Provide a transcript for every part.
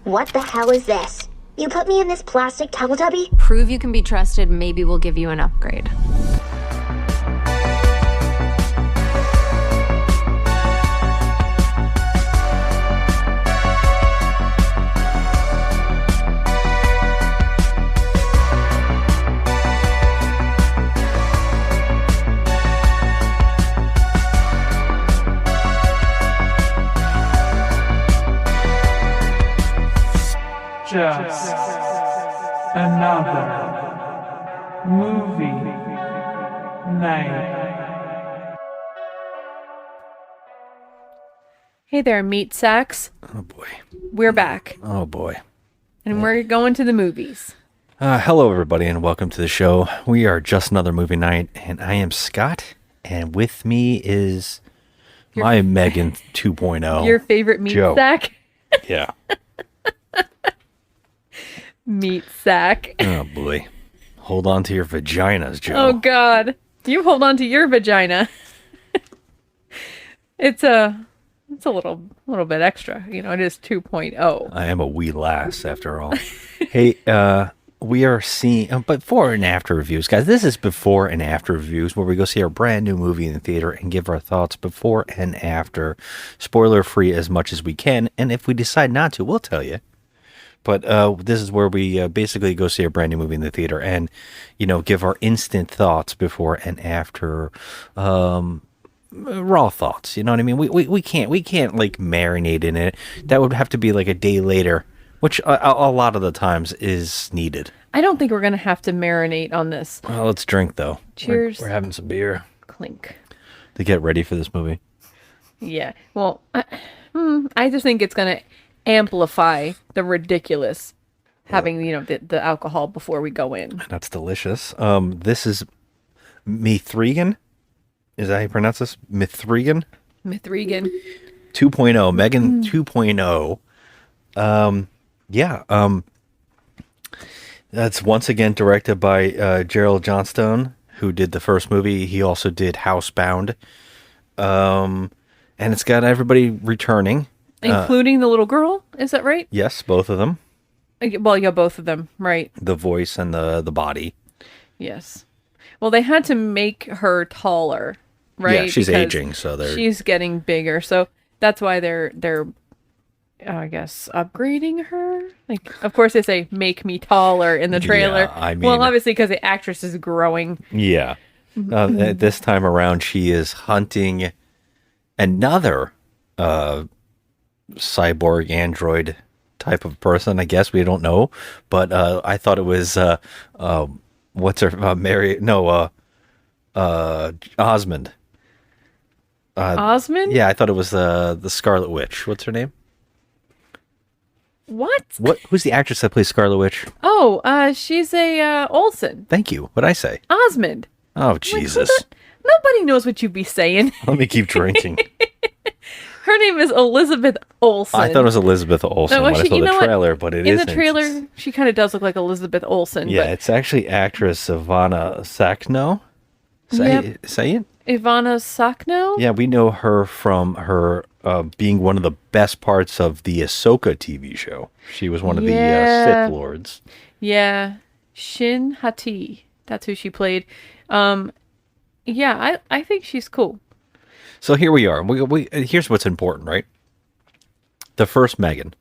What the hell is this? You put me in this plastic Teletubby? Prove you can be trusted, maybe we'll give you an upgrade. Just another movie night. Hey there, meat sacks. Oh boy. We're back. Oh boy. And we're going to the movies. Hello everybody and welcome to the show. We are Just Another Movie Night and I am Scott and with me is my M3gan 2.0. Your favorite meat Joe. sack? Yeah. Meat sack. Oh boy. Hold on to your vaginas, Joe. Oh God. You hold on to your vagina. It's a little bit extra. You know, it is 2.0. I am a wee lass after all. Hey, we are seeing before and after reviews. Guys, this is before and after reviews where we go see our brand new movie in the theater and give our thoughts before and after. Spoiler free as much as we can. And if we decide not to, we'll tell you. But this is where we basically go see a brand new movie in the theater and, you know, give our instant thoughts before and after, raw thoughts. You know what I mean? We can't like marinate in it. That would have to be like a day later, which a lot of the times is needed. I don't think we're going to have to marinate on this. Well, let's drink though. Cheers. We're having some beer Clink. to get ready for this movie. Yeah. Well, I just think it's going to amplify the ridiculous having, you know, the alcohol before we go in. That's delicious. This is M3gan. Is that how you pronounce this? M3gan? M3gan. 2.0. M3gan 2.0. Yeah. That's once again directed by Gerald Johnstone, who did the first movie. He also did Housebound. And it's got everybody returning. Including the little girl, is that right? Yes, both of them. Well, yeah, both of them, right. The voice and the body. Yes. Well, they had to make her taller, right? Yeah, she's Because aging, so she's getting bigger. So that's why they're I guess upgrading her. Like, of course they say make me taller in the trailer. Yeah, I mean, well, obviously because the actress is growing. Yeah. This time around, she is hunting another cyborg android type of person. I guess we don't know, but I thought it was what's her Mary? No, Osmond. Osmond? Yeah, I thought it was the Scarlet Witch. What's her name? What? Who's the actress that plays Scarlet Witch? Oh, she's a Olsen. Thank you. What'd I say? Osmond. Oh, Jesus. Nobody knows what you be saying. Let me keep drinking. Her name is Elizabeth Olsen. I thought it was Elizabeth Olsen when I saw the trailer, but it isn't. In the trailer, she kind of does look like Elizabeth Olsen. Yeah, but it's actually actress Ivana Sakno. Say it? Ivana Sakno? Yeah, we know her from her being one of the best parts of the Ahsoka TV show. She was one of the Sith Lords. Yeah. Shin Hati. That's who she played. Yeah, I think she's cool. So here we are. Here's what's important, right? The first M3gan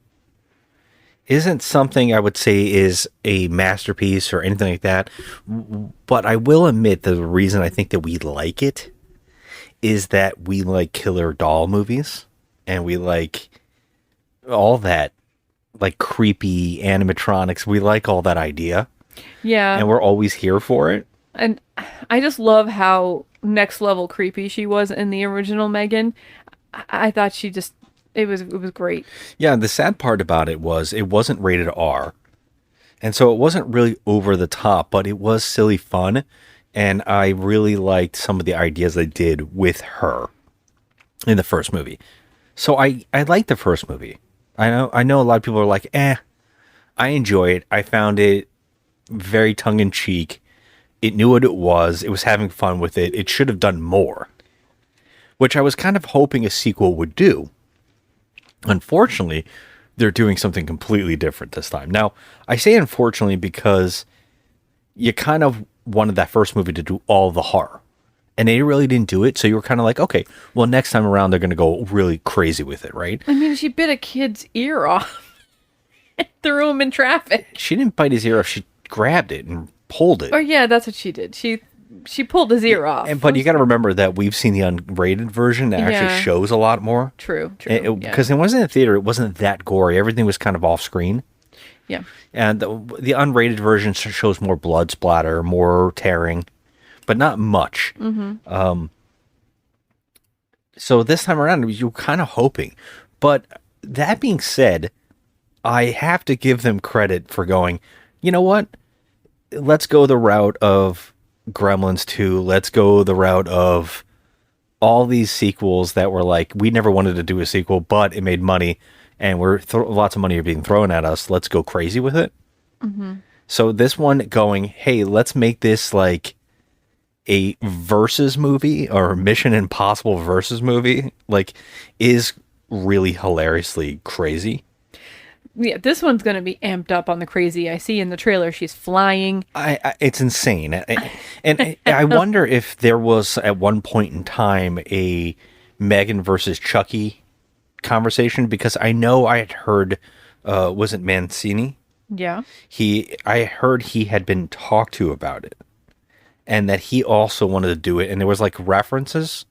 isn't something I would say is a masterpiece or anything like that. But I will admit the reason I think that we like it is that we like killer doll movies and we like all that like creepy animatronics. We like all that idea. Yeah. And we're always here for it. And I just love how next level creepy she was in the original M3gan. I thought she just it was great. Yeah, the sad part about it was it wasn't rated R. And so it wasn't really over the top, but it was silly fun. And I really liked some of the ideas they did with her in the first movie. So I liked the first movie. I know a lot of people are like, I enjoy it. I found it very tongue-in-cheek. It knew what it was. It was having fun with it. It should have done more, which I was kind of hoping a sequel would do. Unfortunately, they're doing something completely different this time. Now, I say unfortunately because you kind of wanted that first movie to do all the horror. And they really didn't do it, so you were kind of like, okay, well, next time around, they're going to go really crazy with it, right? I mean, she bit a kid's ear off. Threw him in traffic. She didn't bite his ear off. She grabbed it and pulled it. Oh, yeah, that's what she did. She pulled his ear off. But you got to remember that we've seen the unrated version that actually shows a lot more. True. Because it wasn't in the theater, it wasn't that gory. Everything was kind of off screen. Yeah. And the unrated version shows more blood splatter, more tearing, but not much. Mm-hmm. So this time around, you're kind of hoping. But that being said, I have to give them credit for going, you know what? Let's go the route of Gremlins 2. Let's go the route of all these sequels that were like, we never wanted to do a sequel, but it made money. And lots of money are being thrown at us. Let's go crazy with it. Mm-hmm. So this one going, hey, let's make this like a versus movie or Mission Impossible versus movie, like, is really hilariously crazy. Yeah, this one's going to be amped up on the crazy. I see in the trailer she's flying. It's insane. And I wonder if there was at one point in time a Megan versus Chucky conversation, because I know I had heard, was it Mancini? Yeah. I heard he had been talked to about it, and that he also wanted to do it, and there was like references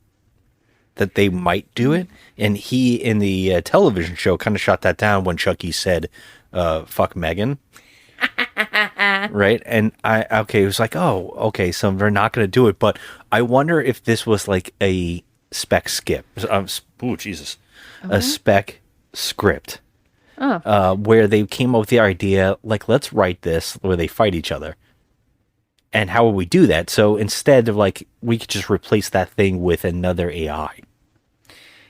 that they might do it, and he in the television show kind of shot that down when Chucky said, "Fuck Megan." Right? And it was like, oh, okay, so they're not going to do it, but I wonder if this was like a spec skip. Oh, Jesus. A spec script. Where they came up with the idea, like, let's write this where they fight each other. And how would we do that? So instead of like, we could just replace that thing with another AI.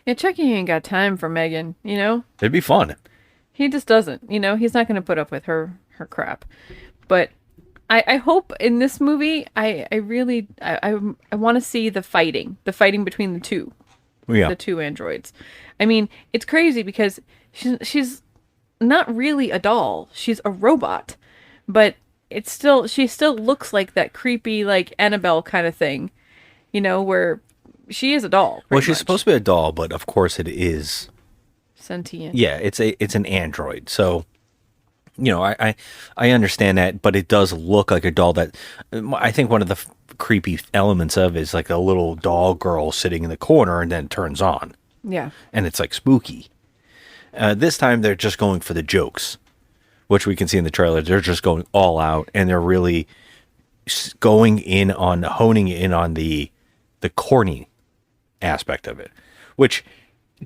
Yeah, Chucky ain't got time for Megan, you know? It'd be fun. He just doesn't, you know? He's not going to put up with her crap. But I hope in this movie, I really want to see the fighting between the two. Yeah. The two androids. I mean, it's crazy because she's not really a doll. She's a robot. But she still looks like that creepy, like, Annabelle kind of thing. You know, where she is a doll. Well, she's supposed to be a doll, but of course it is sentient. Yeah, it's an android. So, you know, I understand that, but it does look like a doll. That I think one of the creepy elements of is like a little doll girl sitting in the corner and then turns on. Yeah. And it's like spooky. This time they're just going for the jokes, which we can see in the trailer. They're just going all out, and they're really honing in on the corny aspect of it, which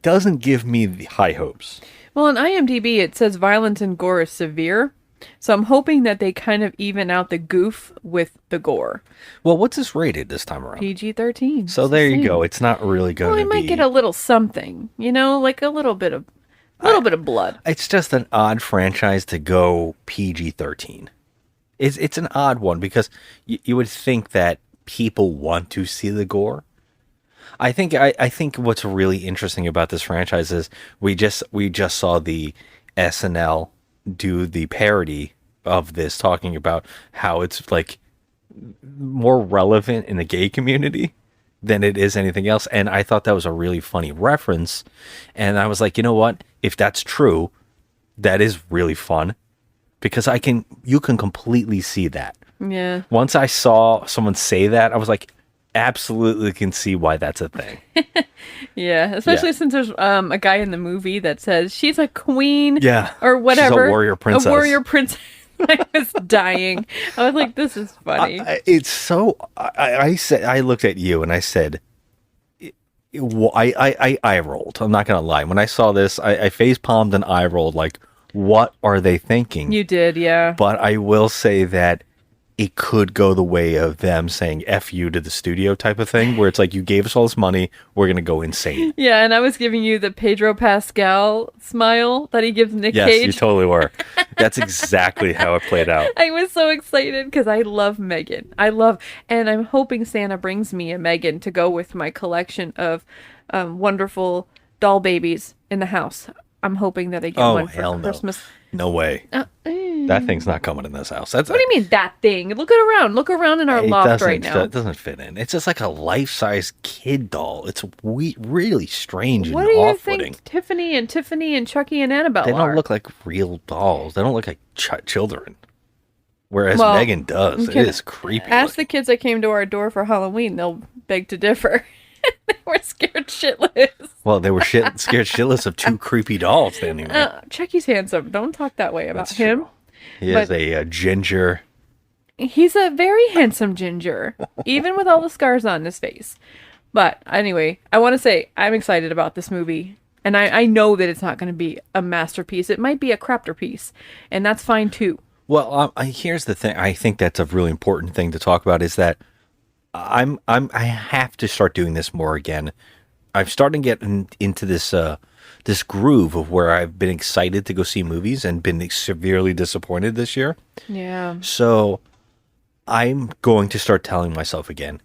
doesn't give me the high hopes. Well, on IMDb, it says violence and gore is severe. So I'm hoping that they kind of even out the goof with the gore. Well, what's this rated this time around? PG-13. So there you go. It's not really going to be... Well, I might get a little something, you know, like a little bit of blood. It's just an odd franchise to go PG-13. It's an odd one because you would think that people want to see the gore. I think what's really interesting about this franchise is we just saw the SNL do the parody of this, talking about how it's like more relevant in the gay community than it is anything else. And I thought that was a really funny reference. And I was like, you know what? If that's true, that is really fun, because you can completely see that. Yeah. Once I saw someone say that, I was like, absolutely can see why that's a thing. Yeah, especially since there's a guy in the movie that says she's a queen, yeah, or whatever, she's a warrior princess. A warrior princess. I was dying. I was like, "This is funny." It's so. I looked at you and I said, I rolled. I'm not gonna lie. When I saw this, I face palmed and I rolled. Like, what are they thinking? You did, yeah. But I will say that it could go the way of them saying F you to the studio type of thing, where it's like, you gave us all this money, we're going to go insane. Yeah, and I was giving you the Pedro Pascal smile that he gives Nick Cage. Yes, you totally were. That's exactly how it played out. I was so excited because I love Megan. And I'm hoping Santa brings me a Megan to go with my collection of wonderful doll babies in the house. I'm hoping that I get Oh, one for hell no. Christmas. No way. That thing's not coming in this house. That's What do you mean that thing? Look around. Look around in our loft right now. It doesn't fit in. It's just like a life-size kid doll. It's really strange and What do you off-putting. think Tiffany and Chucky and Annabelle They don't are? look like real dolls. They don't look like children. Whereas Well, Megan does. It is creepy. Ask the looking. kids that came to our door for Halloween. They'll beg to differ. They were scared shitless. Well, they were scared shitless of two creepy dolls standing there. Chucky's handsome. Don't talk that way about That's him. true. He is a ginger. He's a very handsome ginger, even with all the scars on his face. But anyway, I want to say I'm excited about this movie. And I know that it's not going to be a masterpiece. It might be a crapter piece. And that's fine too. Well, here's the thing. I think that's a really important thing to talk about is that I have to start doing this more again. I'm starting to get into this groove of where I've been excited to go see movies and been severely disappointed this year. Yeah. So I'm going to start telling myself again,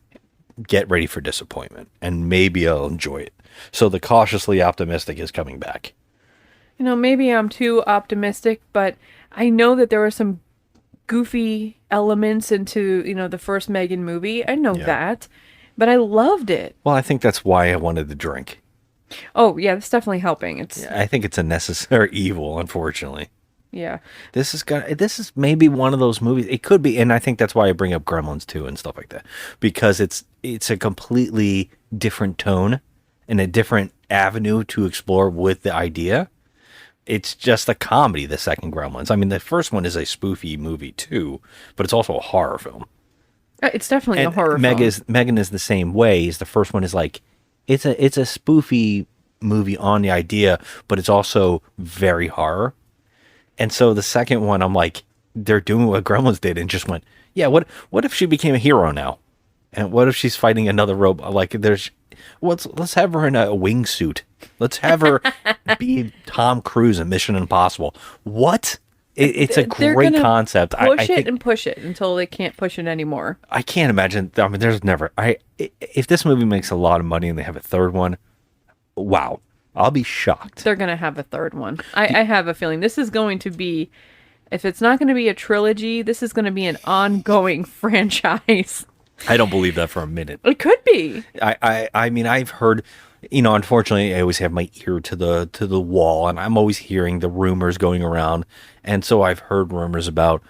get ready for disappointment, and maybe I'll enjoy it. So the cautiously optimistic is coming back. You know, maybe I'm too optimistic, but I know that there were some goofy elements into, the first Megan movie. I know that, but I loved it. Well, I think that's why I wanted the drink. Oh, yeah, that's definitely helping. I think it's a necessary evil, unfortunately. Yeah. This is maybe one of those movies. It could be, and I think that's why I bring up Gremlins 2 and stuff like that, because it's a completely different tone and a different avenue to explore with the idea. It's just a comedy, the second Gremlins. I mean, the first one is a spoofy movie too, but it's also a horror film. It's definitely a horror film. Megan is the same way. The first one is like, it's a spoofy movie on the idea, but it's also very horror. And so the second one, I'm like, they're doing what Gremlins did and just went, yeah, what if she became a hero now? And what if she's fighting another robot? Like, let's have her in a wingsuit. Let's have her be Tom Cruise in Mission Impossible. What? It's a great concept. Push it and push it until they can't push it anymore. I can't imagine. I mean, there's never. If this movie makes a lot of money and they have a third one, wow, I'll be shocked. They're gonna have a third one. I have a feeling this is going to be. If it's not going to be a trilogy, this is going to be an ongoing franchise. I don't believe that for a minute. It could be. I mean, I've heard, unfortunately, I always have my ear to the wall, and I'm always hearing the rumors going around. And so I've heard rumors about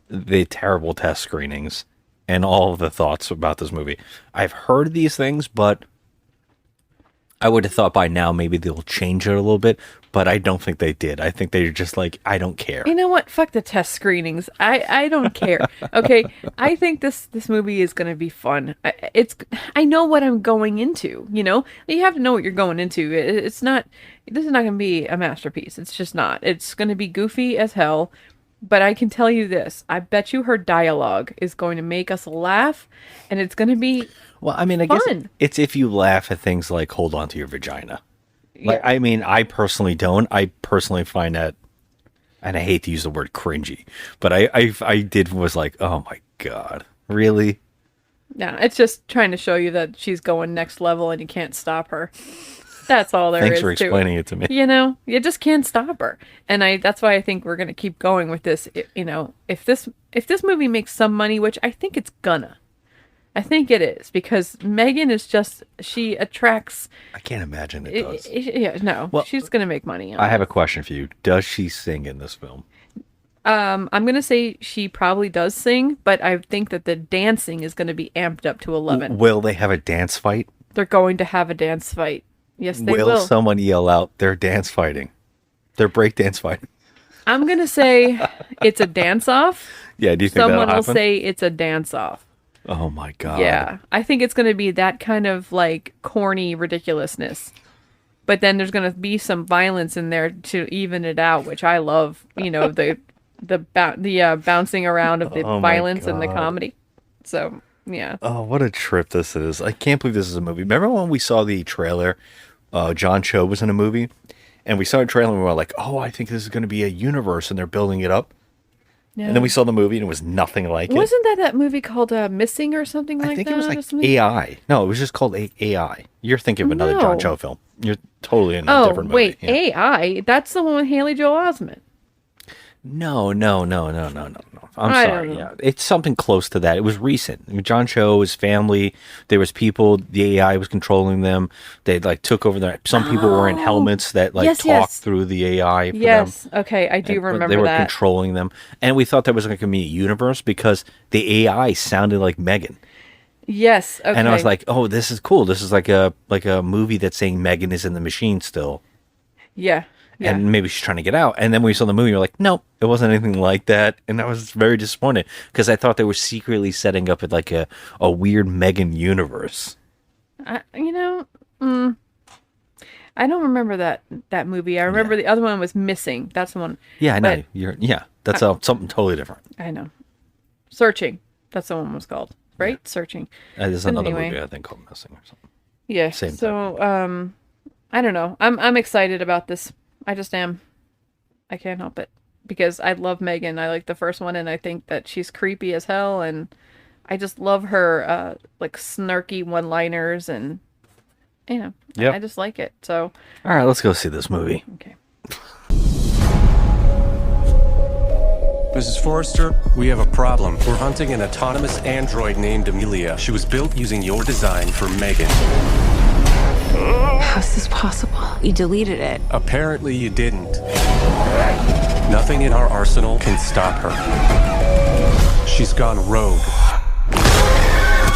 the terrible test screenings and all of the thoughts about this movie. I've heard these things, but I would have thought by now maybe they'll change it a little bit, but I don't think they did. I think they're just like, I don't care. You know what? Fuck the test screenings. I don't care. Okay, I think this movie is going to be fun. I know what I'm going into, You have to know what you're going into. This is not going to be a masterpiece. It's just not. It's going to be goofy as hell. But I can tell you this. I bet you her dialogue is going to make us laugh, and it's going to be well, I mean, I fun. guess it's if you laugh at things like hold on to your vagina. Like, I mean, I personally don't. I personally find that, and I hate to use the word cringy, but I was like, oh my God, really? Yeah, it's just trying to show you that she's going next level and you can't stop her. That's all there is. Thanks for explaining it to me. You just can't stop her. And that's why I think we're going to keep going with this. If this movie makes some money, which I think it's gonna. I think it is, because Megan is she attracts. I can't imagine it does. Well, she's going to make money on I have a question for you. Does she sing in this film? I'm going to say she probably does sing, but I think that the dancing is going to be amped up to 11. Will they have a dance fight? They're going to have a dance fight. Yes, they will. Will someone yell out, they're dance fighting? They're break dance fighting. I'm going to say it's a dance-off. Yeah, do you think Someone that'll will happen? say it's a dance-off. Oh my God. Yeah, I think it's going to be that kind of like corny ridiculousness. But then there's going to be some violence in there to even it out, which I love. The bouncing around of the violence and the comedy. So, yeah. Oh, what a trip this is. I can't believe this is a movie. Remember when we saw the trailer? John Cho was in a movie, and we saw a trailer and we were like, oh, I think this is going to be a universe, and they're building it up. Yeah. And then we saw the movie and it was nothing like it. Wasn't that movie called Missing or something like that? I think it was or like something? AI. No, it was just called AI. You're thinking of another John No. Cho film. You're totally in a Oh, different movie. wait, Yeah. AI? That's the one with Haley Joel Osment. No. I'm I sorry. don't know. Yeah, it's something close to that. It was recent. I mean, John Cho, his family, there was people. The AI was controlling them. They like took over their. Some people were in helmets that like Yes, talked yes. through the AI. For Yes. them. Okay, I do But remember they were that. controlling them, and we thought that was like a mini universe because the AI sounded like Megan. Yes. Okay. And I was like, "Oh, this is cool. This is like a movie that's saying Megan is in the machine still." yeah. Yeah. And maybe she's trying to get out. And then when we saw the movie, we were like, nope, it wasn't anything like that. And I was very disappointed because I thought they were secretly setting up like a weird Megan universe. You know, I don't remember that movie. I remember the other one was Missing. That's the one. Yeah, I know. But That's something totally different. I know. Searching. That's the one was called, right? Searching. There's But another anyway. movie I think called Missing or something. Yeah. Same So, I don't know. I'm excited about this. I just am. I can't help it because I love Megan. I like the first one, and I think that she's creepy as hell, and I just love her like snarky one-liners, and Yep. I just like it. So, All right, let's go see this movie. okay. Mrs. Forrester, we have a problem. We're hunting an autonomous android named Amelia. She was built using your design for Megan. How's this possible? You deleted it. Apparently you didn't. Nothing in our arsenal can stop her. She's gone rogue,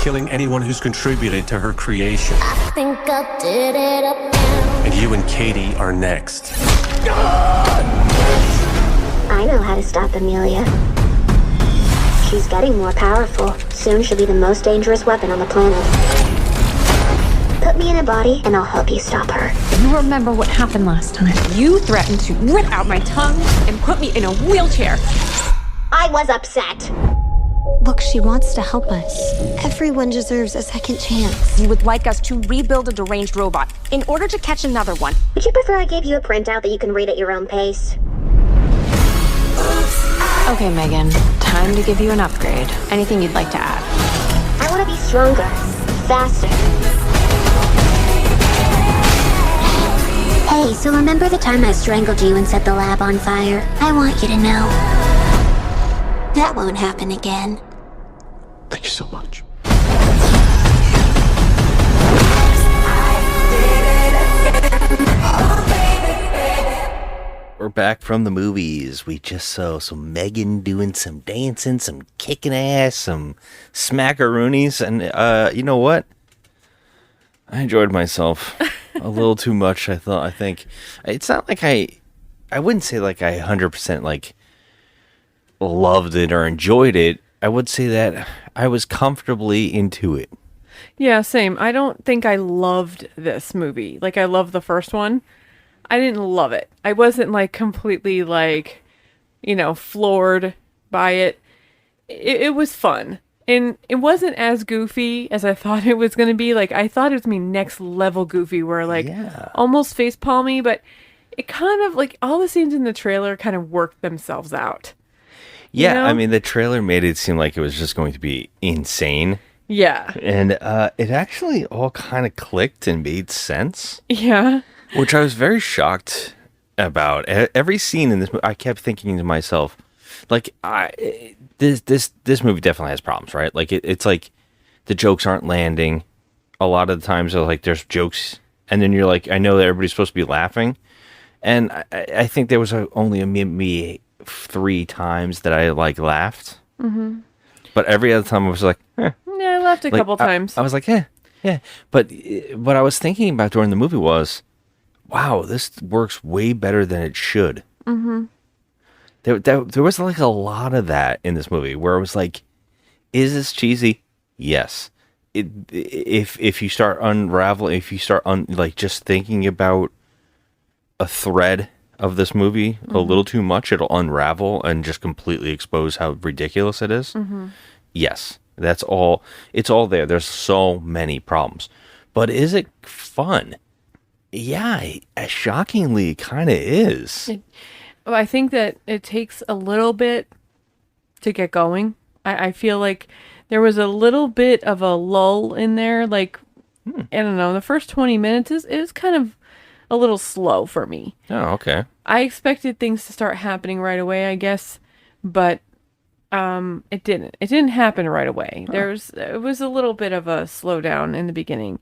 killing anyone who's contributed to her creation. Think I did it up. And you and Katie are next. I know how to stop Amelia. She's getting more powerful. Soon she'll be the most dangerous weapon on the planet. Put me in a body, and I'll help you stop her. You remember what happened last time. You threatened to rip out my tongue and put me in a wheelchair. I was upset. Look, she wants to help us. Everyone deserves a second chance. You would like us to rebuild a deranged robot in order to catch another one. Would you prefer I gave you a printout that you can read at your own pace? Okay, Megan. Time to give you an upgrade. Anything you'd like to add? I want to be stronger, faster. Hey, so remember the time I strangled you and set the lab on fire? I want you to know that won't happen again. Thank you so much. We're back from the movies. We just saw some Megan doing some dancing, some kicking ass, some smackaroonies, and you know what? I enjoyed myself a little too much. I think it's not like I wouldn't say like I 100% like loved it or enjoyed it. I would say that I was comfortably into it. Yeah, same. I don't think I loved this movie. Like I loved the first one. I didn't love it. I wasn't like completely like, floored by it. It was fun. And it wasn't as goofy as I thought it was going to be. Like I thought it was going to be next level goofy where like almost face palmy, but it kind of like all the scenes in the trailer kind of worked themselves out. Yeah, know? I mean the trailer made it seem like it was just going to be insane. Yeah. And it actually all kind of clicked and made sense. Yeah. Which I was very shocked about. Every scene in this movie, I kept thinking to myself, like, this movie definitely has problems, right? Like, it's like the jokes aren't landing. A lot of the times, like, there's jokes, and then you're like, I know that everybody's supposed to be laughing, and I think there was only maybe 3 times that I like laughed. Mm-hmm. But every other time, I was like, eh. Yeah, I laughed a couple times. I was like, yeah. But what I was thinking about during the movie was, wow, this works way better than it should. Mm-hmm. There was like a lot of that in this movie where it was like, is this cheesy? Yes. If you start unraveling, if you start like just thinking about a thread of this movie a little too much, it'll unravel and just completely expose how ridiculous it is. Mm-hmm. Yes, that's all. It's all there. There's so many problems. But is it fun? Yeah, shockingly, it kind of is. I think that it takes a little bit to get going. I feel like there was a little bit of a lull in there. Like, I don't know, the first 20 minutes is kind of a little slow for me. Oh, okay. I expected things to start happening right away, I guess, but it didn't. It didn't happen right away. It was a little bit of a slowdown in the beginning,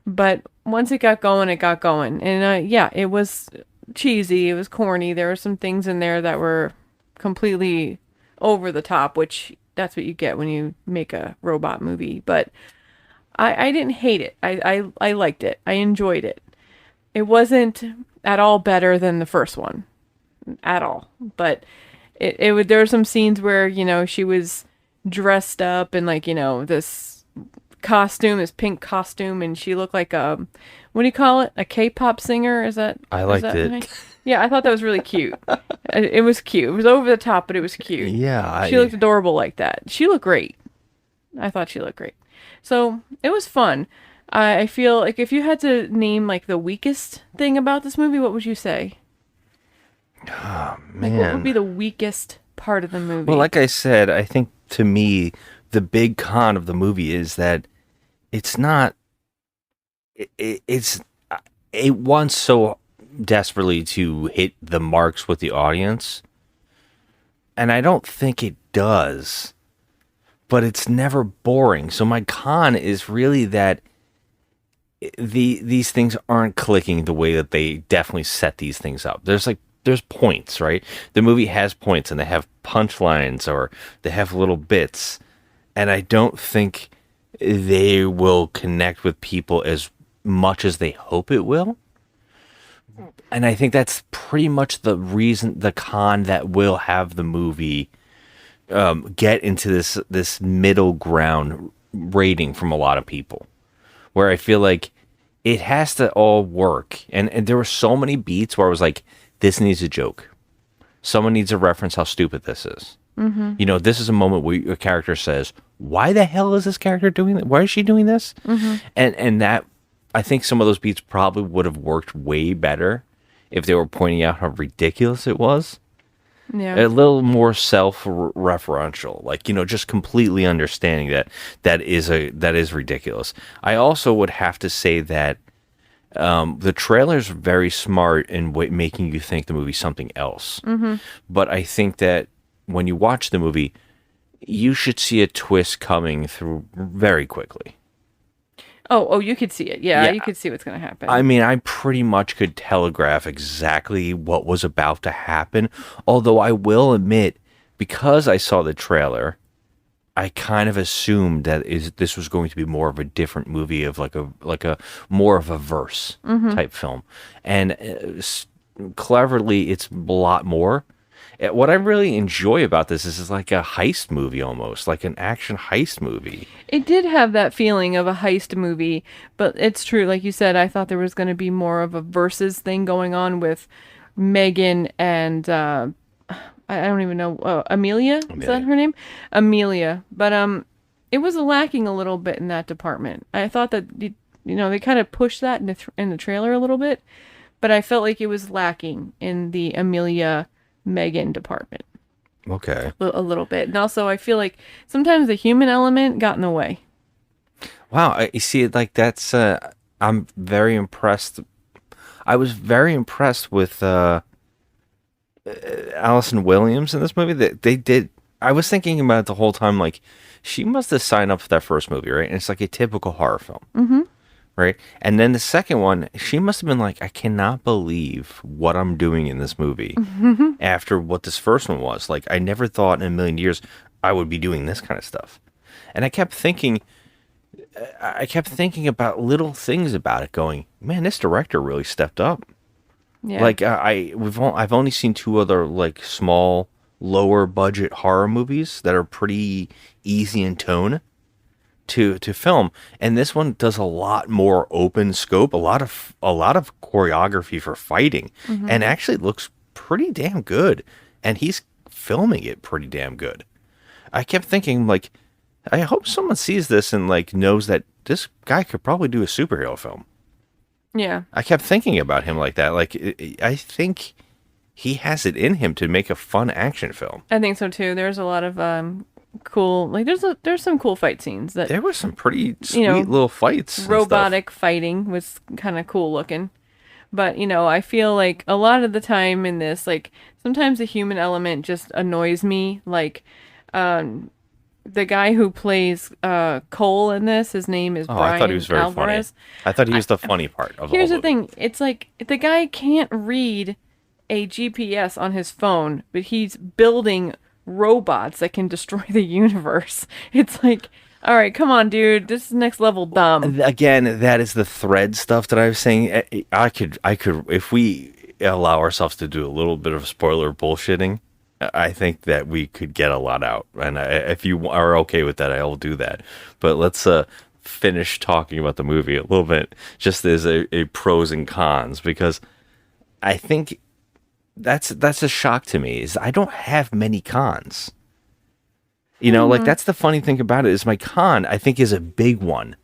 but once it got going, and yeah, it was cheesy. It was corny. There were some things in there that were completely over the top, which that's what you get when you make a robot movie. But I didn't hate it. I liked it. I enjoyed it. It wasn't at all better than the first one, at all. But it would. There were some scenes where she was dressed up in like this costume, this pink costume, and she looked like a what do you call it? A K-pop singer? Is that? I liked it. Right? Yeah, I thought that was really cute. It was cute. It was over the top, but it was cute. Yeah, she looked adorable like that. She looked great. I thought she looked great. So it was fun. I feel like if you had to name like the weakest thing about this movie, what would you say? Oh, man. Like, what would be the weakest part of the movie? Well, like I said, I think to me, the big con of the movie is that it's not. It wants so desperately to hit the marks with the audience, and I don't think it does. But it's never boring. So my con is really that these things aren't clicking the way that they definitely set these things up. There's points, right? The movie has points, and they have punchlines, or they have little bits, and I don't think they will connect with people as much as they hope it will. And I think that's pretty much the con that will have the movie get into this middle ground rating from a lot of people, where I feel like it has to all work. And there were so many beats where I was like, this needs a joke. Someone needs to reference how stupid this is. Mm-hmm. This is a moment where a character says, why the hell is this character doing that? Why is she doing this? Mm-hmm. And that, I think some of those beats probably would have worked way better if they were pointing out how ridiculous it was. Yeah. A little more self-referential, like, just completely understanding that is ridiculous. I also would have to say that the trailer's very smart in making you think the movie's something else. Mm-hmm. But I think that when you watch the movie, you should see a twist coming through very quickly. Oh, you could see it. Yeah, you could see what's going to happen. I mean, I pretty much could telegraph exactly what was about to happen. Although I will admit, because I saw the trailer, I kind of assumed that this was going to be more of a different movie, of like a more of a verse type film. And cleverly, it's a lot more. What I really enjoy about this is it's like a heist movie, almost like an action heist movie. It did have that feeling of a heist movie, but it's true. Like you said, I thought there was going to be more of a versus thing going on with M3gan and I don't even know, Amelia? Is that her name? Amelia. But it was lacking a little bit in that department. I thought that they kind of pushed that in the trailer a little bit, but I felt like it was lacking in the Amelia M3gan department. Okay. A little bit. And also I feel like sometimes the human element got in the way. Wow, you see, like that's I'm very impressed. I was very impressed with Allison Williams in this movie. That they did. I was thinking about it the whole time, like, she must have signed up for that first movie, right? And it's like a typical horror film. Mm-hmm. Right? And then the second one, she must have been like, I cannot believe what I'm doing in this movie after what this first one was. Like, I never thought in a million years I would be doing this kind of stuff. And I kept thinking about little things about it, going, man, this director really stepped up. Yeah. Like, I've only seen two other, like, small, lower budget horror movies that are pretty easy in tone to film, and this one does a lot more open scope, a lot of choreography for fighting, and actually looks pretty damn good, and he's filming it pretty damn good. I kept thinking, like, I hope someone sees this and like knows that this guy could probably do a superhero film. Yeah, I kept thinking about him like that. Like, I think he has it in him to make a fun action film. I think so too. There's a lot of cool, like there's some cool fight scenes that There were some pretty sweet little fights. robotic fighting was kind of cool looking. But, I feel like a lot of the time in this, like, sometimes the human element just annoys me. Like, the guy who plays Cole in this, his name is Brian I thought he was very Alvarez. funny. I thought he was the funny part of Here's the the whole movie. thing. It's like, the guy can't read a GPS on his phone, but he's building robots that can destroy the universe. It's like... All right, come on, dude. This is next level dumb. Again, that is the thread stuff that I was saying. I could, if we allow ourselves to do a little bit of spoiler bullshitting, I think that we could get a lot out. And if you are okay with that, I'll do that. But let's finish talking about the movie a little bit, just as a pros and cons, because I think that's a shock to me. Is I don't have many cons. Like that's the funny thing about it is my con, I think, is a big one.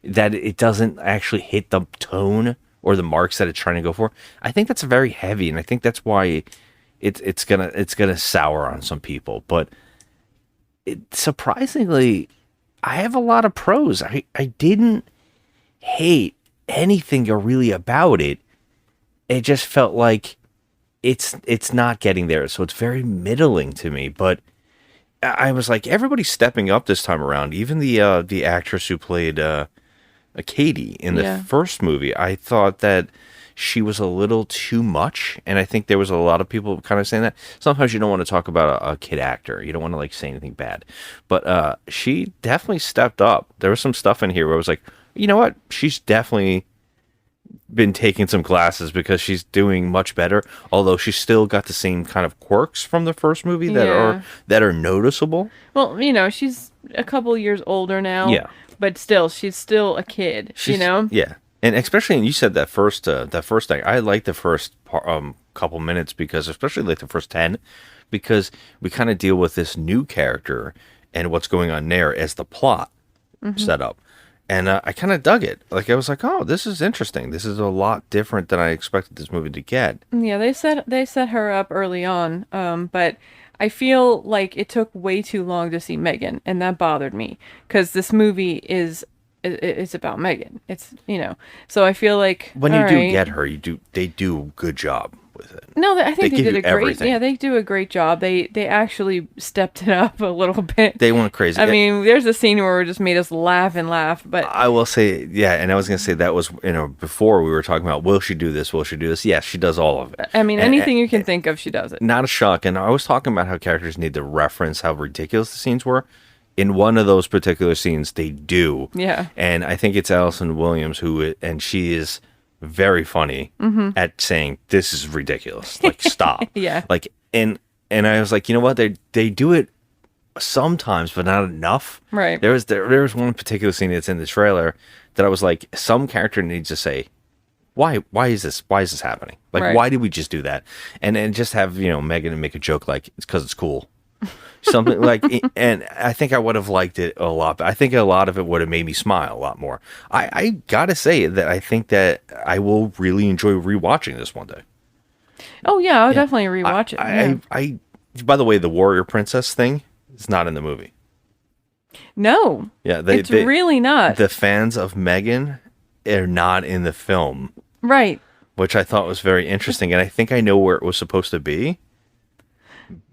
That it doesn't actually hit the tone or the marks that it's trying to go for. I think that's very heavy, and I think that's why it's gonna sour on some people. But surprisingly, I have a lot of pros. I didn't hate anything really about it. It just felt like it's not getting there, so it's very middling to me. But I was like, everybody's stepping up this time around. Even the actress who played Katie in the first movie, I thought that she was a little too much, and I think there was a lot of people kind of saying that. Sometimes you don't want to talk about a kid actor. You don't want to like say anything bad, but she definitely stepped up. There was some stuff in here where I was like, you know what? She's definitely been taking some classes because she's doing much better, although she's still got the same kind of quirks from the first movie that are noticeable. Well, she's a couple years older now. Yeah. But still, she's still a kid, Yeah. And especially, and you said that first thing, I like the first couple minutes, because especially like the first 10, because we kind of deal with this new character and what's going on there as the plot setup. And I kind of dug it. Like, I was like, oh, this is interesting. This is a lot different than I expected this movie to get. Yeah, they set her up early on, but I feel like it took way too long to see M3gan, and that bothered me, because this movie is about M3gan. It's, so I feel like when you do get her, they do a good job with it. No, I think they did a great. Everything. Yeah, they do a great job. They actually stepped it up a little bit. They went crazy. I mean, there's a scene where it just made us laugh and laugh. But I will say, yeah, and I was gonna say that was before we were talking about will she do this? Will she do this? Yes, she does all of it. I mean, anything you can think of, she does it. Not a shock. And I was talking about how characters need to reference how ridiculous the scenes were. In one of those particular scenes, they do. Yeah. And I think it's Allison Williams and she is very funny at saying, this is ridiculous. Like, stop. Yeah. Like, and I was like, you know what? They do it sometimes, but not enough. Right. There was one particular scene that's in the trailer that I was like, some character needs to say, why is this happening? Like, right. Why did we just do that? And just have, M3gan make a joke like, it's because it's cool. Something like, and I think I would have liked it a lot, but I think a lot of it would have made me smile a lot more. I gotta say that I think that I will really enjoy rewatching this one day. Oh yeah, I'll definitely rewatch it. I by the way, the warrior princess thing is not in the movie. No. Yeah, it's really not. The fans of M3gan are not in the film, right? Which I thought was very interesting, and I think I know where it was supposed to be.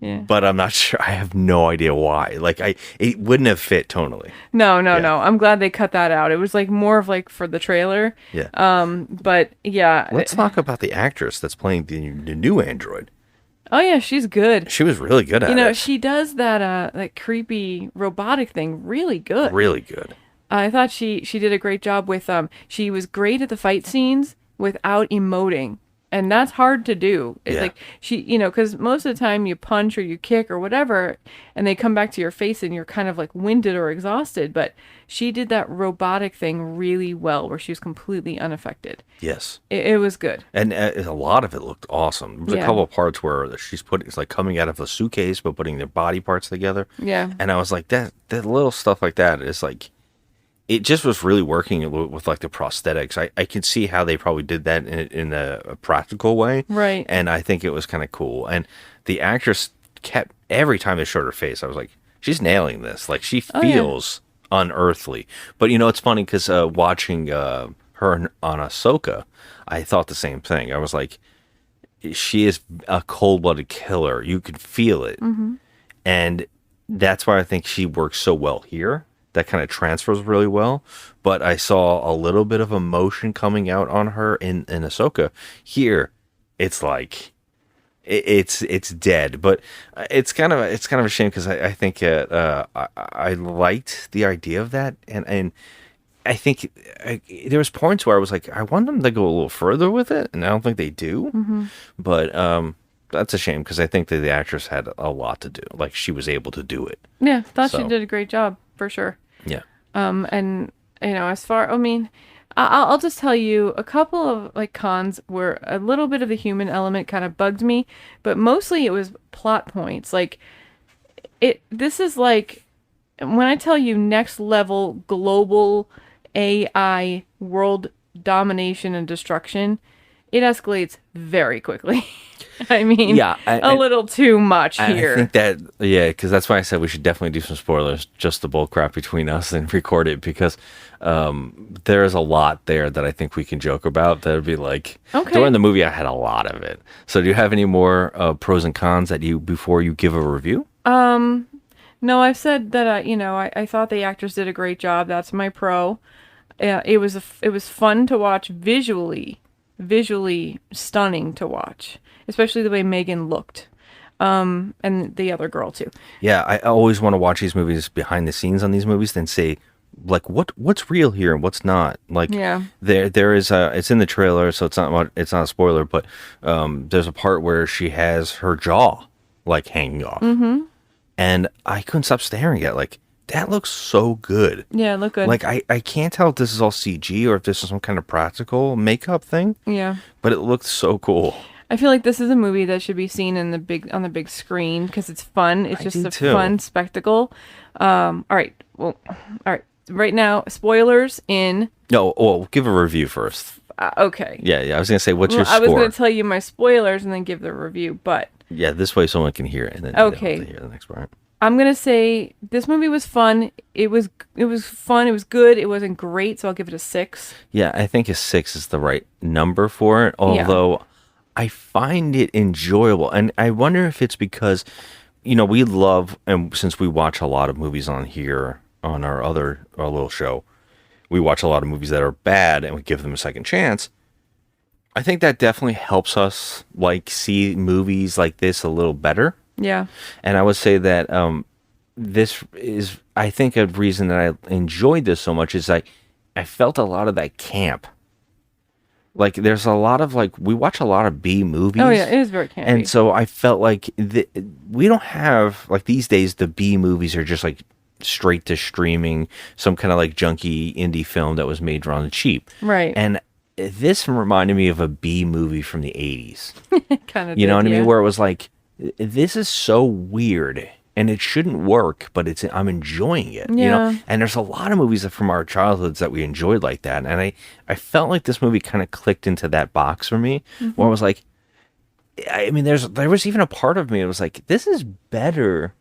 Yeah. But I'm not sure. I have no idea why. Like, it wouldn't have fit tonally. No. I'm glad they cut that out. It was like more of like for the trailer. Yeah. But yeah. Let's talk about the actress that's playing the new android. Oh yeah, she's good. She was really good at it. She does that creepy robotic thing really good. Really good. I thought she did a great job with she was great at the fight scenes without emoting. And that's hard to do. It's like she, because most of the time you punch or you kick or whatever, and they come back to your face and you're kind of like winded or exhausted. But she did that robotic thing really well, where she was completely unaffected. Yes, it was good, and a lot of it looked awesome. There was a couple of parts where it's like coming out of a suitcase, but putting their body parts together. Yeah, and I was like, that little stuff like that is like, it just was really working with like the prosthetics. I can see how they probably did that in a practical way. Right. And I think it was kind of cool. And the actress kept, every time they showed her face, I was like, she's nailing this. Like, she feels unearthly. But, it's funny because watching her on Ahsoka, I thought the same thing. I was like, she is a cold-blooded killer. You can feel it. And that's why I think she works so well here. That kind of transfers really well. But I saw a little bit of emotion coming out on her in Ahsoka. Here, it's like it's dead. But it's kind of a shame because I think I liked the idea of that, and I think there was points where I was like, I want them to go a little further with it, and I don't think they do. But that's a shame because I think that the actress had a lot to do. Like, she was able to do it. Yeah, thought she So. did a great job for sure. Yeah. And as far, I mean, I'll just tell you a couple of like cons where a little bit of the human element kind of bugged me, but mostly it was plot points. Like this is like, when I tell you next level global AI world domination and destruction, it escalates very quickly. I mean, Yeah, a little too much here. I think that, because that's why I said we should definitely do some spoilers, just the bull crap between us and record it, because there is a lot there that I think we can joke about. That would be like, during the movie, I had a lot of it. So do you have any more pros and cons before you give a review? No, I've said that, I thought the actors did a great job. That's my pro. It was fun to watch, visually stunning to watch, especially the way M3gan looked, and the other girl too. Yeah, I always want to watch these movies behind the scenes on these movies, then say, like, what's real here and what's not. Like, there is it's in the trailer, so it's not a spoiler, but there's a part where she has her jaw like hanging off, and I couldn't stop staring at it, like, that looks so good. Yeah, it looked good. Like, I can't tell if this is all CG or if this is some kind of practical makeup thing. Yeah. But it looked so cool. I feel like this is a movie that should be seen on the big screen because it's fun. It's just a fun spectacle. All right. Right now, spoilers in. No, well, give a review first. Okay. Yeah. I was gonna say, what's your score? I was gonna tell you my spoilers and then give the review, but. Yeah, this way someone can hear it and then they don't have to hear the next part. I'm gonna say this movie was fun. It was fun. It was good. It wasn't great, so I'll give it a 6. Yeah, I think a 6 is the right number for it. Although I find it enjoyable, and I wonder if it's because, we love, and since we watch a lot of movies on here on our little show, we watch a lot of movies that are bad and we give them a second chance. I think that definitely helps us like see movies like this a little better. Yeah. And I would say that this is, I think, a reason that I enjoyed this so much is I felt a lot of that camp. Like, there's a lot of, like, we watch a lot of B movies. Oh, yeah, it is very campy. And so I felt like we don't have, like, these days, the B movies are just, like, straight to streaming, some kind of, like, junky indie film that was made on the cheap. Right. And this reminded me of a B movie from the 80s. Kind of. You know what I mean? Where it was like, this is so weird and it shouldn't work, but I'm enjoying it. And there's a lot of movies from our childhoods that we enjoyed like that, and I felt like this movie kind of clicked into that box for me, where I was like, I mean, there was even a part of me that was like, this is better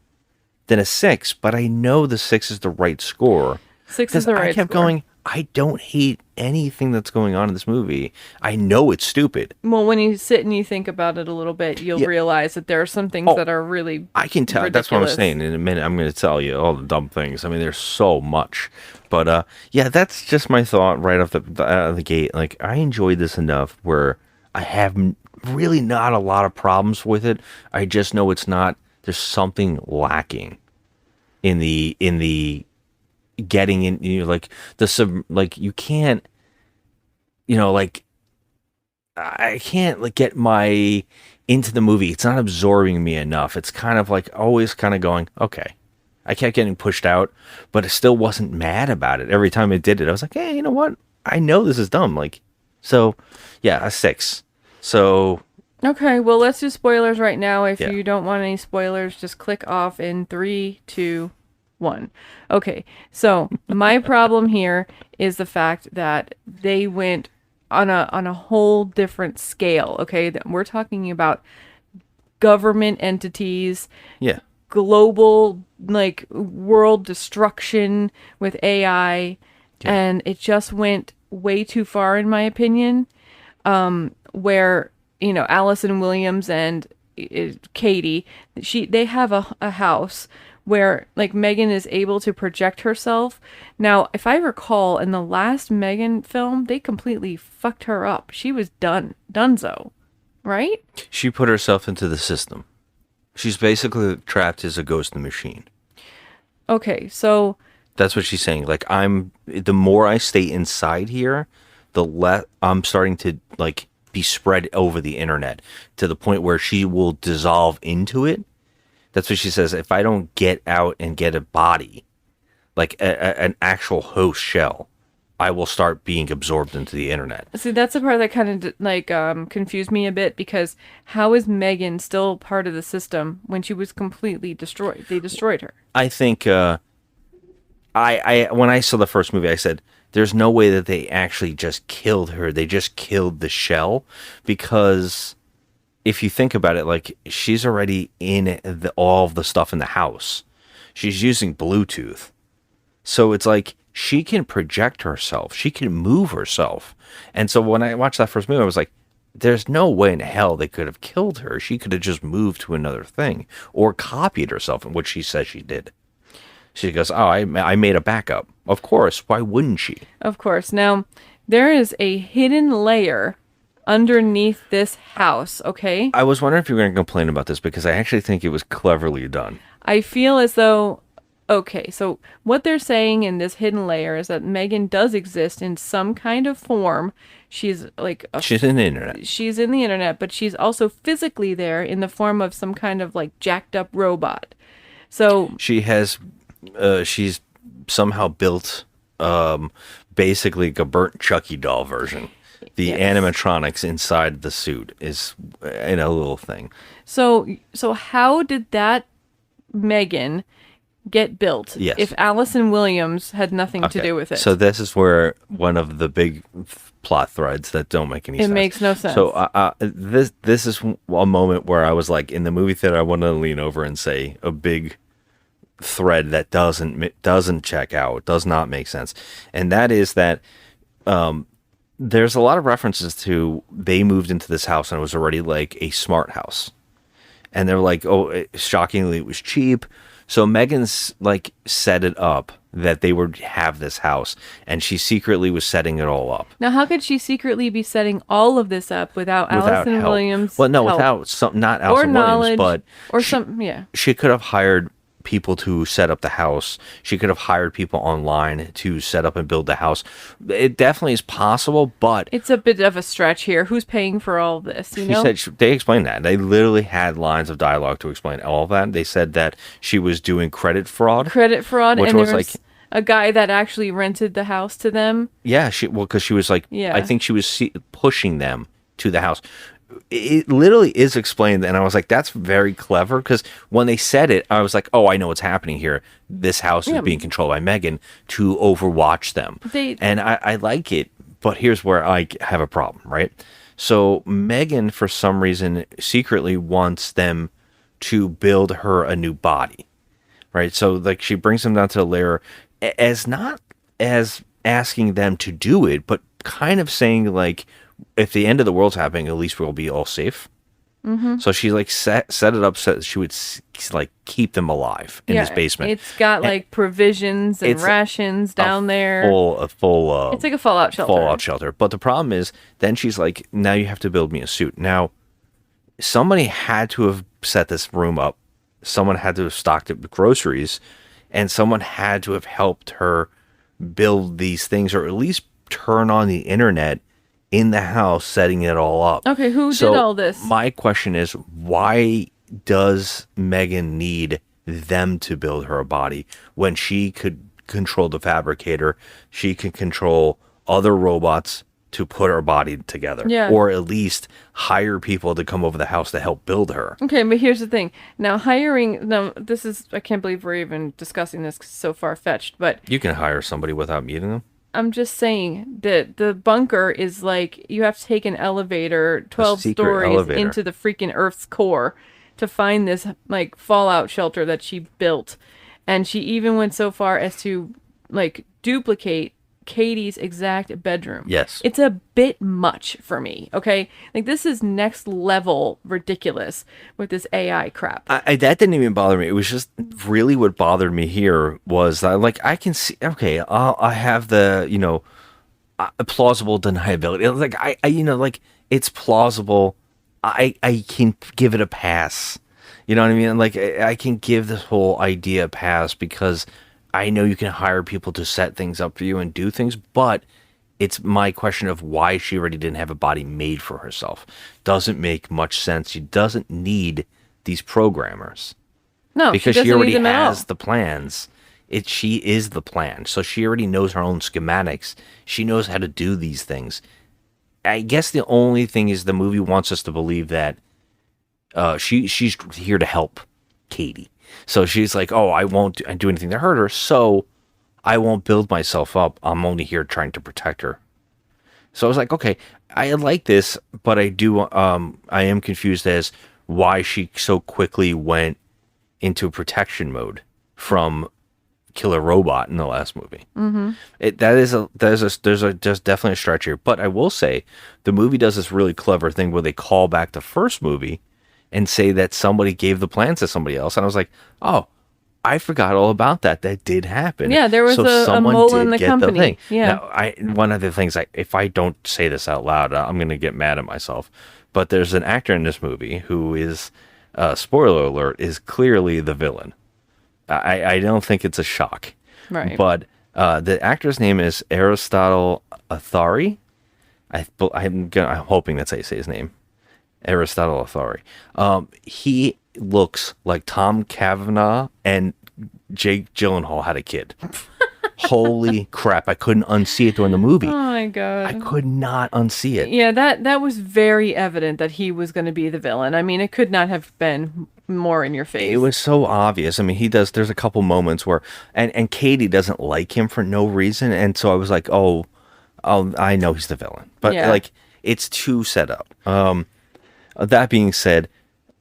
than a 6, but I know the 6 is the right score. 6 is the right score. I kept going, I don't hate anything that's going on in this movie. I know it's stupid. Well, when you sit and you think about it a little bit, you'll realize that there are some things that are really I can tell. ridiculous. That's what I'm saying. In a minute, I'm going to tell you all the dumb things. I mean, there's so much. But yeah, that's just my thought right off the gate. Like, I enjoyed this enough where I have really not a lot of problems with it. I just know it's not. There's something lacking in the getting in, like like you can't, like I can't like get my into the movie. It's not absorbing me enough. It's kind of like always kind of going, okay. I kept getting pushed out, but I still wasn't mad about it. Every time it did it, I was like, hey, you know what? I know this is dumb. Like, so yeah, a 6. So okay, well, let's do spoilers right now. If you don't want any spoilers, just click off in 3, 2, one. Okay, so my problem here is the fact that they went on a whole different scale. Okay, that we're talking about government entities, Yeah. global like world destruction with AI, and it just went way too far in my opinion. Where Allison Williams and Katie, they have a house where like Megan is able to project herself. Now, if I recall, in the last Megan film, they completely fucked her up. She was donezo, right? She put herself into the system. She's basically trapped as a ghost in the machine. Okay, so That's what she's saying. Like, the more I stay inside here, the less I'm starting to like be spread over the internet to the point where she will dissolve into it. That's what she says. If I don't get out and get a body, like an actual host shell, I will start being absorbed into the internet. see, that's the part that kind of confused me a bit, because how is Megan still part of the system when she was completely destroyed? They destroyed her. I think I when I saw the first movie, I said, there's no way that they actually just killed her. They just killed the shell, because if you think about it, like, she's already in all of the stuff in the house. She's using Bluetooth. So it's like she can project herself. She can move herself. And so when I watched that first movie, I was like, there's no way in hell they could have killed her. She could have just moved to another thing or copied herself, which she says she did. She goes, oh, I made a backup. Of course. Why wouldn't she? Of course. Now, there is a hidden layer underneath this house, okay? I was wondering if you were going to complain about this, because I actually think it was cleverly done. I feel as though, okay, so what they're saying in this hidden layer is that Megan does exist in some kind of form. She's like She's in the internet. she's in the internet, but she's also physically there in the form of some kind of like jacked up robot. So She has, she's somehow built basically like a burnt Chucky doll version. The animatronics inside the suit is in a little thing. So how did that Megan get built Yes. if Allison Williams had nothing to do with it? So this is where one of the big plot threads that don't make any sense. It makes no sense. So this is a moment where I was like, in the movie theater, I wanted to lean over and say a big thread that doesn't check out, does not make sense, and that is that there's a lot of references to they moved into this house and it was already like a smart house, and they're like, oh, shockingly it was cheap. So Megan's like set it up that they would have this house, and she secretly was setting it all up. Now, how could she secretly be setting all of this up without Allison help. Williams? Well, no, help? without some, not or Allison knowledge, Williams, but or some, yeah. she could have hired people to set up the house. She could have hired people online to set up and build the house. It definitely is possible, but It's a bit of a stretch here. Who's paying for all this? You know? they explained that. They literally had lines of dialogue to explain all of that. They said that she was doing credit fraud. Credit fraud, which and was there was like, a guy that actually rented the house to them. yeah, because she was like, Yeah. I think she was pushing them to the house. It literally is explained, and I was like, that's very clever, because when they said it, I was like, oh, I know what's happening here. This house is being controlled by Megan to overwatch them. And I like it, but here's where I have a problem, right? So Megan, for some reason, secretly wants them to build her a new body, right? So like she brings them down to the lair as not as asking them to do it, but kind of saying like, if the end of the world's happening, at least we'll be all safe. Mm-hmm. So she like set it up so that she would like keep them alive in this basement. It's got like provisions and rations down there. A full. It's like a fallout shelter. Fallout shelter. But the problem is, then she's like, now you have to build me a suit. Now, somebody had to have set this room up. Someone had to have stocked it with groceries, and someone had to have helped her build these things, or at least turn on the internet in the house, setting it all up. Okay, who did all this? My question is, why does Megan need them to build her a body when she could control the fabricator? She can control other robots to put her body together. Yeah. Or at least hire people to come over the house to help build her. Okay, but here's the thing. Now, this is, I can't believe we're even discussing this 'cause it's so far-fetched, but You can hire somebody without meeting them. I'm just saying that the bunker is like, you have to take an elevator 12 secret stories elevator. into the freaking Earth's core to find this, like, fallout shelter that she built. And she even went so far as to, like, duplicate Katie's exact bedroom. Yes. It's a bit much for me, okay? Like, this is next level ridiculous with this AI crap. That didn't even bother me. It was just really what bothered me here was that, like, I can see, okay, I have the, plausible deniability. Like, like, it's plausible. I can give it a pass. You know what I mean? Like, I can give this whole idea a pass because I know you can hire people to set things up for you and do things, but it's my question of why she already didn't have a body made for herself. Doesn't make much sense. She doesn't need these programmers. No, because she she doesn't already need them at all. has the plans. She is the plan. So she already knows her own schematics. She knows how to do these things. I guess the only thing is the movie wants us to believe that she's here to help Katie. So she's like, oh, I won't do anything to hurt her, so I won't build myself up. I'm only here trying to protect her. So I was like, okay, I like this, but I am confused as why she so quickly went into protection mode from Killer Robot in the last movie. Mm-hmm. There's definitely a stretch here, but I will say the movie does this really clever thing where they call back the first movie and say that somebody gave the plans to somebody else. And I was like, oh, I forgot all about that. That did happen. Yeah, there was a someone mole did in the get company. thing. Yeah. Now, one of the things, if I don't say this out loud, I'm going to get mad at myself. But there's an actor in this movie who is, spoiler alert, is clearly the villain. I don't think it's a shock. Right. But the actor's name is Aristotle Athari. I'm hoping that's how you say his name. Aristotle Athari. He looks like Tom Cavanaugh and Jake Gyllenhaal had a kid. Holy crap. I couldn't unsee it during the movie. Oh my God. I could not unsee it. Yeah, that was very evident that he was going to be the villain. I mean, it could not have been more in your face. It was so obvious. I mean, there's a couple moments where, and Katie doesn't like him for no reason. And so I was like, oh, I know he's the villain. But like, it's too set up. That being said,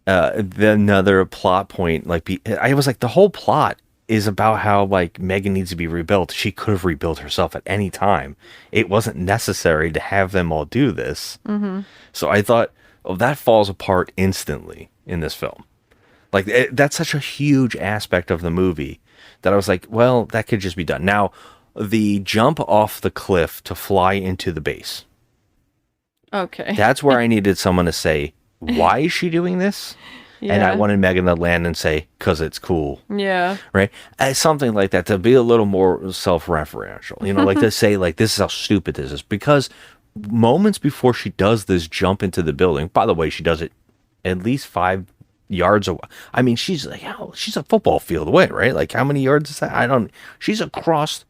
another plot point, I was like, the whole plot is about how, like, Megan needs to be rebuilt. She could have rebuilt herself at any time. It wasn't necessary to have them all do this. Mm-hmm. So I thought, that falls apart instantly in this film. Like, that's such a huge aspect of the movie that I was like, well, that could just be done. Now, the jump off the cliff to fly into the base. Okay. That's where I needed someone to say, why is she doing this? Yeah. And I wanted Megan to land and say, because it's cool. Yeah. Right? Something like that, to be a little more self-referential. Like to say, like, this is how stupid this is. Because moments before she does this jump into the building, by the way, she does it at least 5 yards away. I mean, she's like, she's a football field away, right? Like, how many yards is that? She's across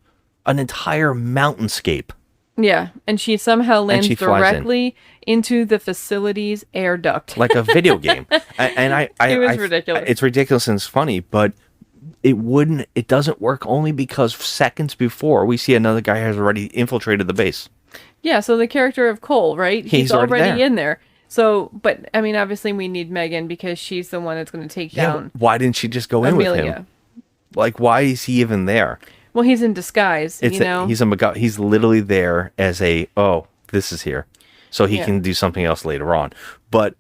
an entire mountainscape. Yeah, and she somehow lands directly into the facility's air duct. Like a video game. And it was ridiculous. It's ridiculous and it's funny, but it doesn't work only because seconds before we see another guy has already infiltrated the base. Yeah, so the character of Cole, right? He's already there. in there. So, but I mean, obviously we need Megan because she's the one that's going to take down. Why didn't she just go in with him? Like, why is he even there? Well, he's in disguise, He's he's literally there as this is here. So he can do something else later on. But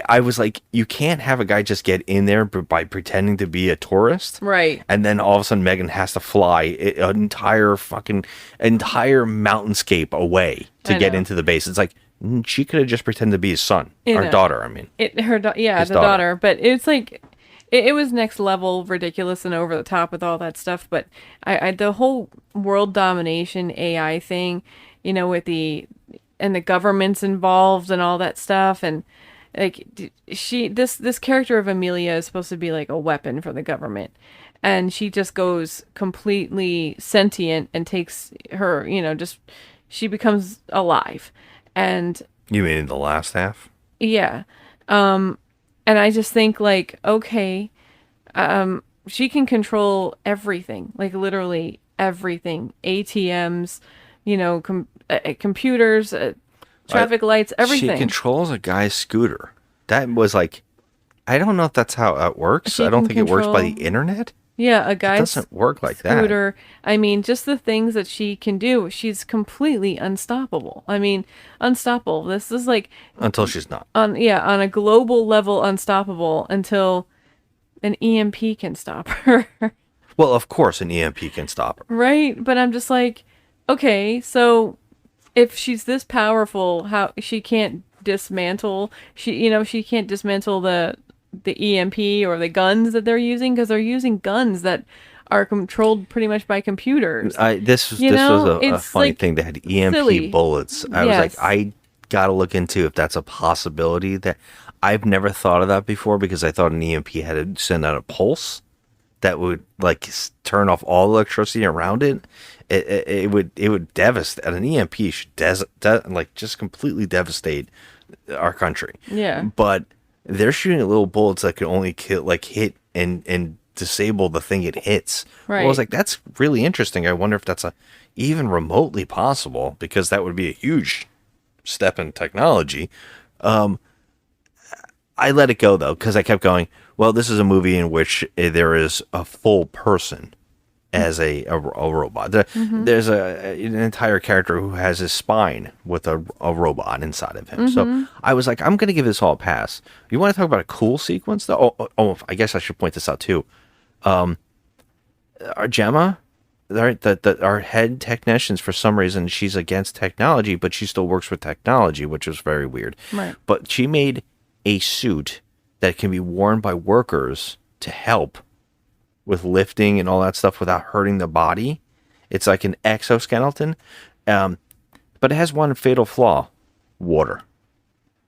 I was like, you can't have a guy just get in there by pretending to be a tourist. Right. And then all of a sudden Megan has to fly an entire mountainscape away to get into the base. It's like, she could have just pretended to be his son. Or daughter, I mean. The daughter. But it's like... It was next level ridiculous and over the top with all that stuff, but the whole world domination AI thing, with the government's involved and all that stuff, and like this character of Amelia is supposed to be like a weapon for the government, and she just goes completely sentient and takes her, she becomes alive. And You mean the last half? yeah. And I just think like, okay, she can control everything, like literally everything. ATMs, computers, traffic lights, everything. She controls a guy's scooter. That was like, I don't know if that's how it works. She I don't can think it works by the control- internet. Yeah, a It guy's doesn't work like that. scooter. I mean, just the things that she can do. She's completely unstoppable. I mean, unstoppable. This is like Until she's not. on a global level unstoppable until an EMP can stop her. Well, of course, an EMP can stop her. Right? But I'm just like, okay, so if she's this powerful, how she can't dismantle she can't dismantle the EMP or the guns that they're using, because they're using guns that are controlled pretty much by computers. This was a It's funny like thing. They had EMP silly. bullets. I was like, Yes. I gotta look into if that's a possibility. That I've never thought of that before, because I thought an EMP had to send out a pulse that would like turn off all electricity around it. It would devastate. An EMP should just completely devastate our country. Yeah. But they're shooting little bullets that can only hit and disable the thing it hits. Well, I was Right. like, that's really interesting. I wonder if that's even remotely possible, because that would be a huge step in technology. I let it go though, because I kept going, well, this is a movie in which there is a full person as a robot. There's an entire character who has his spine with a robot inside of him. So I was like, I'm going to give this all a pass. You want to talk about a cool sequence though? I guess I should point this out too. Our Gemma, our head technicians, for some reason, she's against technology, but she still works with technology, which is very weird. Right. But she made a suit that can be worn by workers to help with lifting and all that stuff without hurting the body. It's like an exoskeleton, but it has one fatal flaw: water.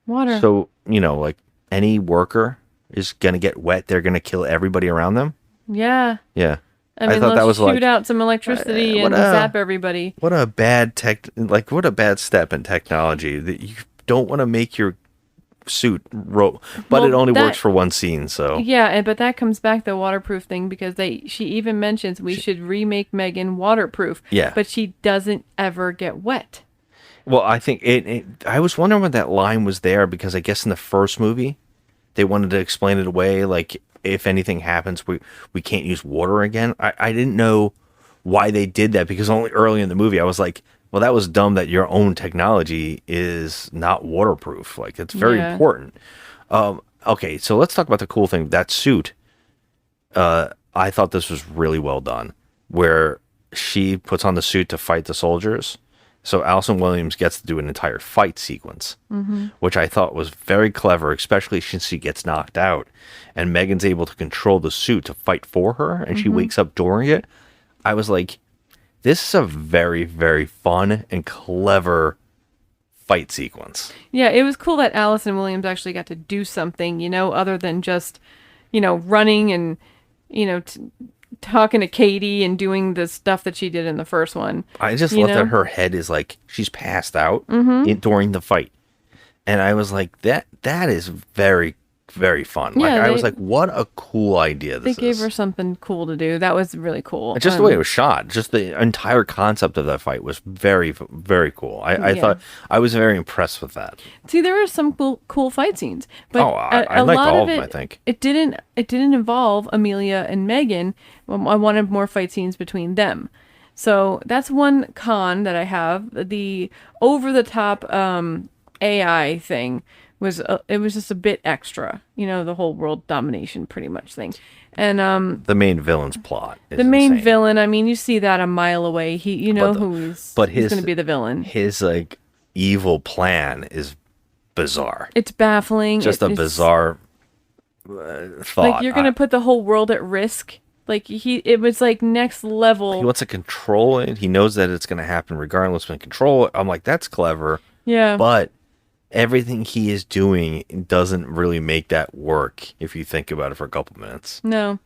Water. So, like any worker is going to get wet, they're going to kill everybody around them. Yeah. Yeah. I mean, thought let's that was shoot like, out some electricity and zap everybody. what a bad what a bad step in technology, that you don't want to make your suit but Well, it only that- works for one scene. So Yeah, but that comes back to the waterproof thing, because she even mentions we should remake Megan waterproof. Yeah. But she doesn't ever get wet. well, I think I was wondering when that line was there, because I guess in the first movie they wanted to explain it away, like if anything happens, we can't use water again. I didn't know why they did that, because only early in the movie I was like, well, that was dumb that your own technology is not waterproof. Like, it's very Yeah. important. Okay, so let's talk about the cool thing. That suit, I thought this was really well done, where she puts on the suit to fight the soldiers. So Allison Williams gets to do an entire fight sequence, which I thought was very clever, especially since she gets knocked out. And Megan's able to control the suit to fight for her, and she wakes up during it. I was like, this is a very, very fun and clever fight sequence. Yeah, it was cool that Allison Williams actually got to do something, other than just, running and, talking to Katie and doing the stuff that she did in the first one. I just You love that know? her head is like, she's passed out during the fight. And I was like, that is very, very fun. Like, Yeah, I was they- like, what a cool idea They this gave is. her something cool to do. That was really cool. Just the way it was shot, just the entire concept of that fight was very, very cool. I Yeah. thought, I was very impressed with that. See, there were some cool fight scenes, but I a liked lot all of of it, them, I think. it didn't involve Amelia and Megan. I wanted more fight scenes between them. So that's one con that I have. The over the top AI thing was it was just a bit extra. The whole world domination pretty much thing, and The main villain's plot is the main insane. villain. I mean, you see that a mile away. He, But who's but who's his going to be the villain. His like evil plan is bizarre. It's baffling. Just a It's- bizarre thought. Like, you're gonna put the whole world at risk. Like, it was like next level. He wants to control it. He knows that it's going to happen regardless. When control it, I'm like, that's clever. Yeah. But everything he is doing doesn't really make that work if you think about it for a couple minutes. No.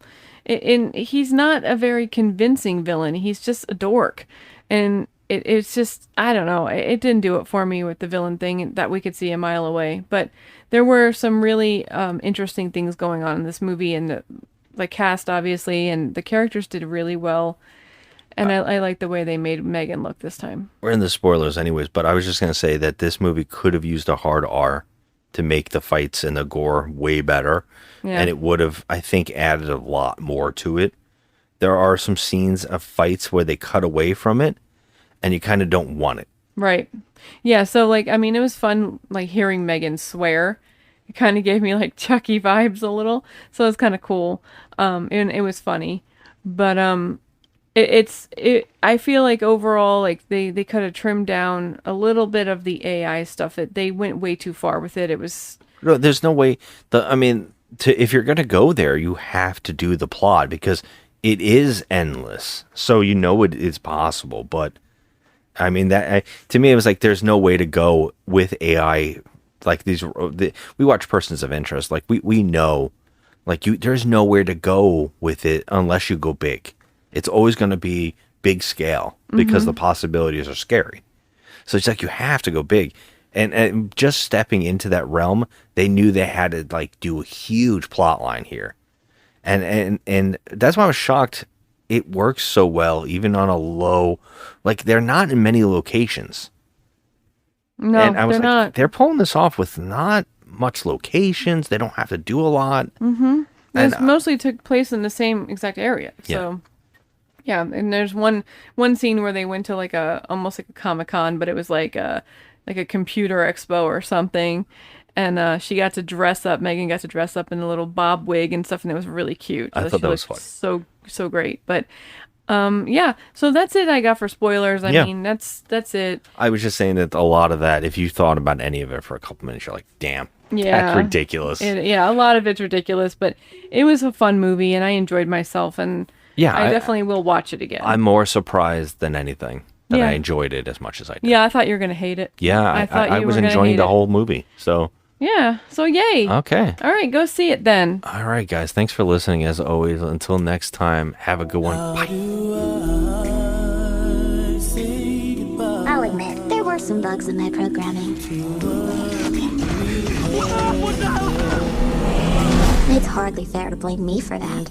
And he's not a very convincing villain. He's just a dork. And it's just, I don't know, it didn't do it for me with the villain thing that we could see a mile away. But there were some really interesting things going on in this movie, and the cast obviously, and the characters did really well. And I like the way they made Megan look this time. We're in the spoilers anyways, but I was just going to say that this movie could have used a hard R to make the fights and the gore way better. Yeah. And it would have, I think, added a lot more to it. There are some scenes of fights where they cut away from it and you kind of don't want it. Right. Yeah, so like, I mean, it was fun like hearing Megan swear. It kind of gave me like Chucky vibes a little. So it was kind of cool. And it was funny. But I feel like overall, like they could have trimmed down a little bit of the AI stuff. That they went way too far with it. It was No, there's no way. If you're going to go there, you have to do the plot because it is endless. So you know it is possible. But I mean, to me, it was like there's no way to go with AI. Like we watch Persons of Interest. Like we know, like there's nowhere to go with it unless you go big. It's always going to be big scale because the possibilities are scary. So it's like you have to go big. And just stepping into that realm, they knew they had to like do a huge plot line here. And that's why I was shocked it works so well, even on a low, like they're not in many locations. no, And I was they're like, not. they're pulling this off with not much locations. They don't have to do a lot. This mostly took place in the same exact area. So yeah, and there's one scene where they went to like almost like a Comic-Con, but it was like a computer expo or something. And she got to dress up. Megan got to dress up in a little bob wig and stuff, and it was really cute. I thought that was fun. So great. But yeah, so that's it. I got for spoilers. I mean, that's it. I was just saying that a lot of that, if you thought about any of it for a couple minutes, you're like, damn, Yeah, that's ridiculous. Yeah, a lot of it's ridiculous, but it was a fun movie, and I enjoyed myself, and Yeah, I definitely will watch it again. I'm more surprised than anything that Yeah. I enjoyed it as much as I did. Yeah, I thought you were gonna hate it. Yeah, I was enjoying the whole movie. So, Yeah, so yay. okay. All right, go see it then. All right, guys. Thanks for listening as always. Until next time, have a good one. Bye. I'll admit, there were some bugs in my programming. It's hardly fair to blame me for that.